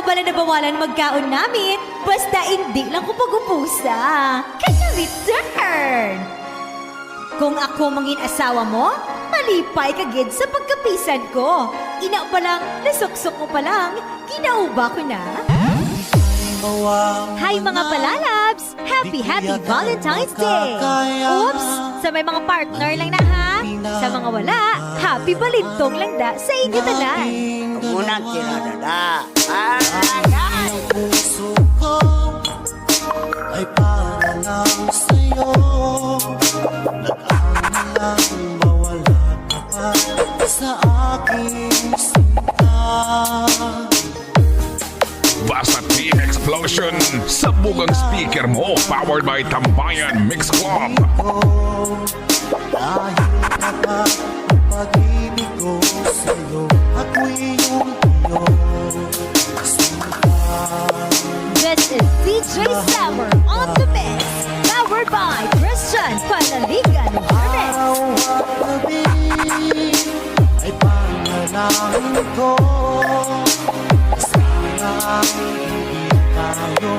ka bala na bawalan magkaon namin, basta hindi lang ko pag-upusa. Kaya return! Kung ako mangin asawa mo, malipay ka gid sa pagkapisan ko. Ina pa lang, nasuksok mo pa lang, ginauba ko na. Hi mga palalabs! Happy Valentine's Day! Oops! Sa may mga partner lang na ha? Sa mga wala, happy balintong lang da sa inyo tanan! Unang kinadada, Barangay! Puso ko ay para lang sa'yo. Nag-aalang mawala ka pa sa aking sinta. Basta Team Explosion sa bugang speaker mo, powered by Tambayan Mix Club. Dahil kapag pag-ibig ko sa'yo, ako'y iyong This is DJ Summer on the mix, powered by Christian Panaligan Hermes. gabi ay panalangin ko. Sana hindi tayo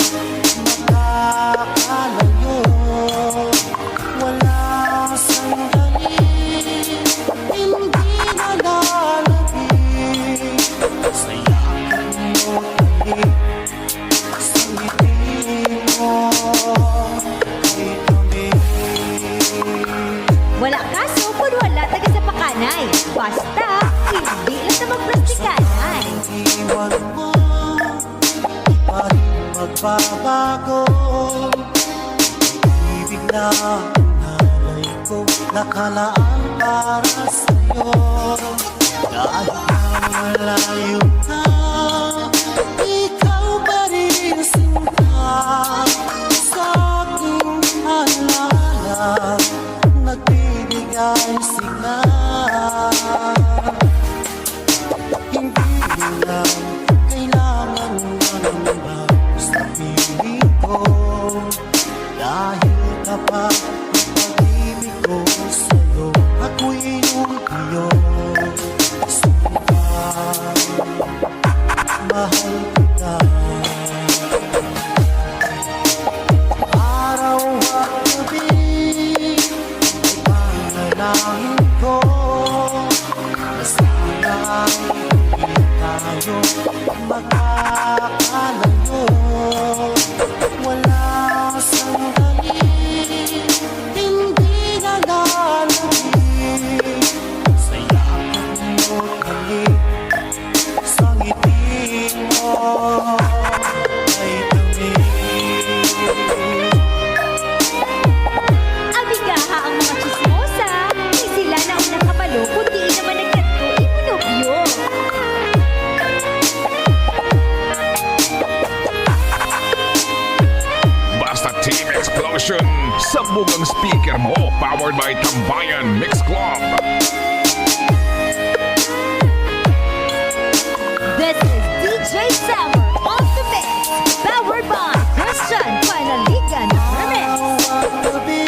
makakalayo. Walang sandali, hindi nalalagay. Sayakan mo tayo sa ngiti mo. Ay kami. Wala kaso kung wala taga sa pakanay. Basta, hindi lang na magplastikanay. Iwan mo, di pa rin magbabago. Ibig na nanay ko, nakalaan para sa'yo. Dahil malayo ka, ikaw pa rin sinta. Sa aking alala, nagbibigay signal. Hindi lang kailangan ng sa piling ko. Dahil kapag pag-ibig ko sa'yo, ako'y iyong sinta. Mahal kita. Araw at gabi ay panalangin ko. Sana hindi tayo makakalayo. Wala sandali, hindi nalalagay. Sayakan mo kami sa ngiti mo. Ay kami. Abigaha ang mga chismosa. Di sila na unang kabalo, kundi naman nagkanto imunobyo. Basta Team Explosion sa bugang speaker mo, powered by Tambayan Mix Club. This is DJ Summer on the mix, powered by Christian Panaligan Hermes. Bawat gabi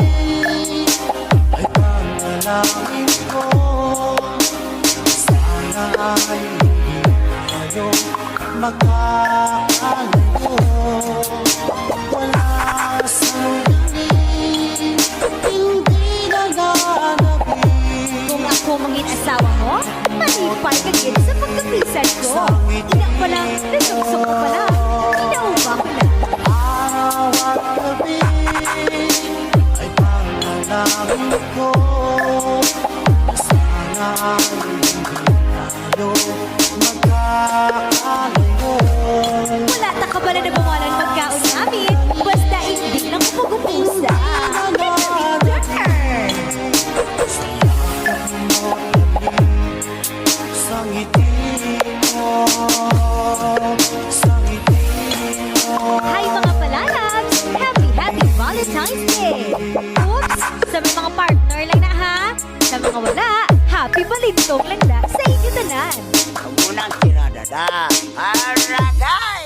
ay panalangin ko. Sana ay hindi tayo magkakalayo. Wala sandali, hindi nalalagay. Kung ako mangin asawa mo, malipay ka gid sa pagkapisan ko. Ina pa lang, nasuksok ko pa lang, ginauba ko na. Araw at gabi ay panalangin ko. Sana ay hindi tayo magkakalayo. Wala ta ka bala na bawalan magkaon namin, basta hindi lang ko pag-upusa. Kaya return! Sayakan mo kami sa ngiti mo. Sa ngiti mo. Hi mga palalabs! Happy Valentine's Day! Oops! Sa may mga partner lang na ha? Sa mga wala, happy balintong lang na sa inyo tanan! Unang kinadada, Barangay!